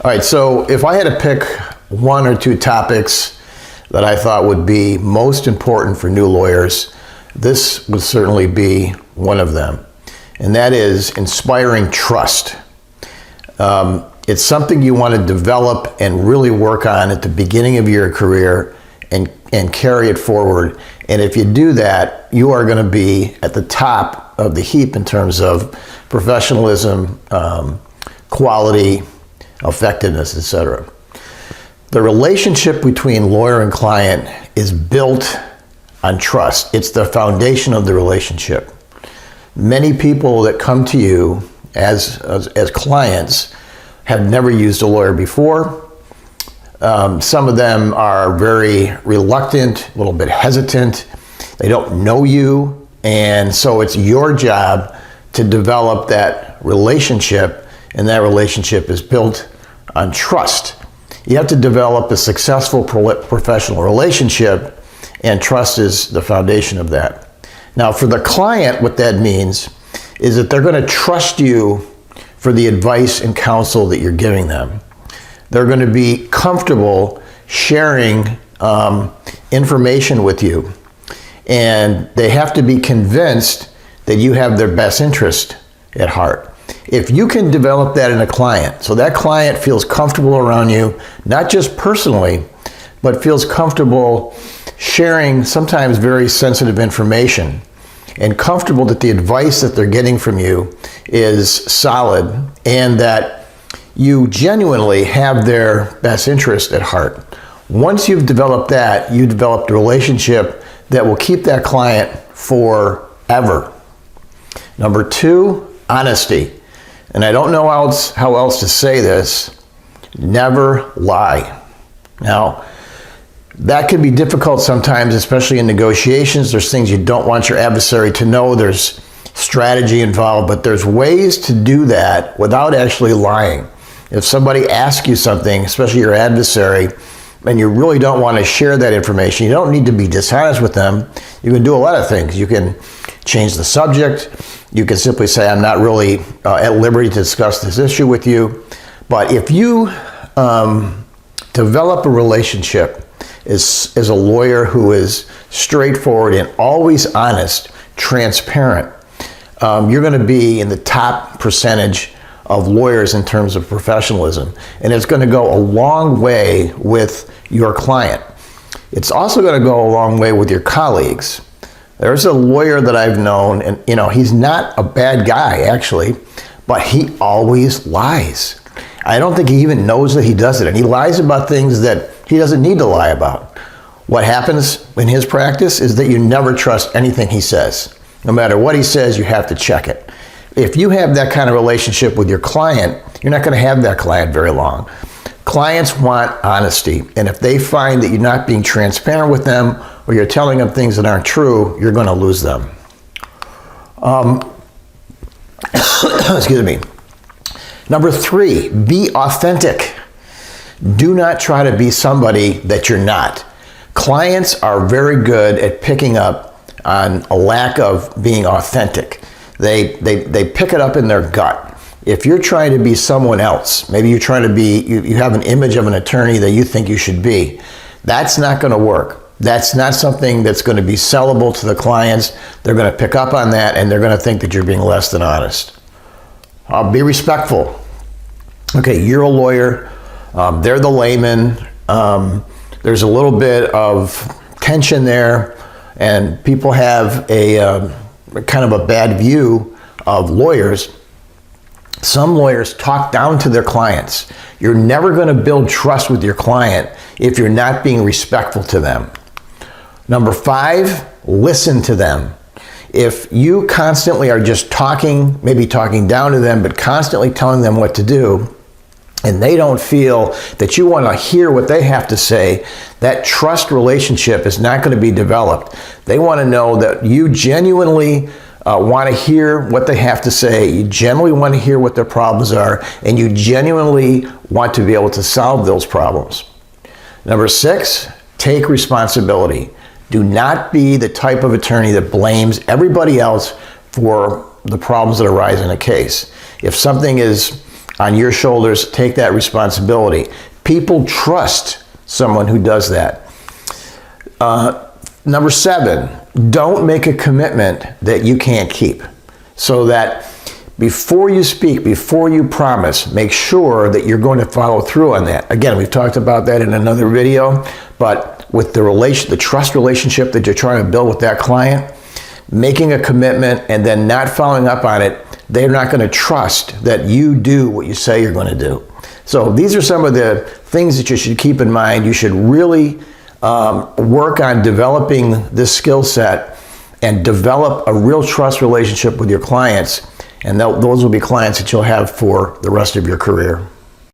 All right, so if I had to pick one or two topics that I thought would be most important for new lawyers, this would certainly be one of them. And that is inspiring trust. It's something you want to develop and really work on at the beginning of your career and carry it forward. And if you do that, you are going to be at the top of the heap in terms of professionalism, quality, effectiveness, etc. The relationship between lawyer and client is built on trust. It's the foundation of the relationship. Many people that come to you as clients have never used a lawyer before. Some of them are very reluctant, a little bit hesitant. They don't know you, and so it's your job to develop that relationship, and that relationship is built on trust. You have to develop a successful professional relationship, and trust is the foundation of that. Now, for the client, what that means is that they're going to trust you for the advice and counsel that you're giving them. They're going to be comfortable sharing information with you, and they have to be convinced that you have their best interest at heart. If you can develop that in a client, so that client feels comfortable around you, not just personally, but feels comfortable sharing sometimes very sensitive information, and comfortable that the advice that they're getting from you is solid and that you genuinely have their best interest at heart. Once you've developed that, you developed a relationship that will keep that client forever. Number two, honesty. And I don't know how else to say this. Never lie. Now, that can be difficult sometimes, especially in negotiations. There's things you don't want your adversary to know. There's strategy involved, but there's ways to do that without actually lying. If somebody asks you something, especially your adversary, and you really don't want to share that information, you don't need to be dishonest with them. You can do a lot of things. You can change the subject. You can simply say, I'm not really at liberty to discuss this issue with you. But if you develop a relationship as a lawyer who is straightforward and always honest, transparent, you're going to be in the top percentage of lawyers in terms of professionalism. And it's going to go a long way with your client. It's also going to go a long way with your colleagues. There's a lawyer that I've known, and he's not a bad guy actually, but he always lies. I don't think he even knows that he does it, and he lies about things that he doesn't need to lie about. What happens in his practice is that you never trust anything he says. No matter what he says, you have to check it. If you have that kind of relationship with your client, you're not going to have that client very long. Clients want honesty, and if they find that you're not being transparent with them or you're telling them things that aren't true, you're going to lose them. Excuse me. Number three, be authentic. Do not try to be somebody that you're not. Clients are very good at picking up on a lack of being authentic. They pick it up in their gut. If you're trying to be someone else, maybe you're trying to be, you have an image of an attorney that you think you should be, that's not going to work. That's not something that's going to be sellable to the clients. They're going to pick up on that, and they're going to think that you're being less than honest. Be respectful. Okay, you're a lawyer. They're the layman. There's a little bit of tension there, and people have a kind of a bad view of lawyers. Some lawyers talk down to their clients. You're never going to build trust with your client if you're not being respectful to them. Number five, listen to them. If you constantly are just talking, maybe talking down to them, but constantly telling them what to do, and they don't feel that you want to hear what they have to say, that trust relationship is not going to be developed. They want to know that you genuinely want to hear what they have to say, you genuinely want to hear what their problems are, and you genuinely want to be able to solve those problems. Number six, take responsibility. Do not be the type of attorney that blames everybody else for the problems that arise in a case. If something is on your shoulders. Take that responsibility. People trust someone who does that. Number 7, don't make a commitment that you can't keep. So that before you speak, before you promise, make sure that you're going to follow through on that. Again, we've talked about that in another video, but with the trust relationship that you're trying to build with that client, making a commitment and then not following up on it, they're not going to trust that you do what you say you're going to do. So these are some of the things that you should keep in mind. You should really work on developing this skill set and develop a real trust relationship with your clients. And those will be clients that you'll have for the rest of your career.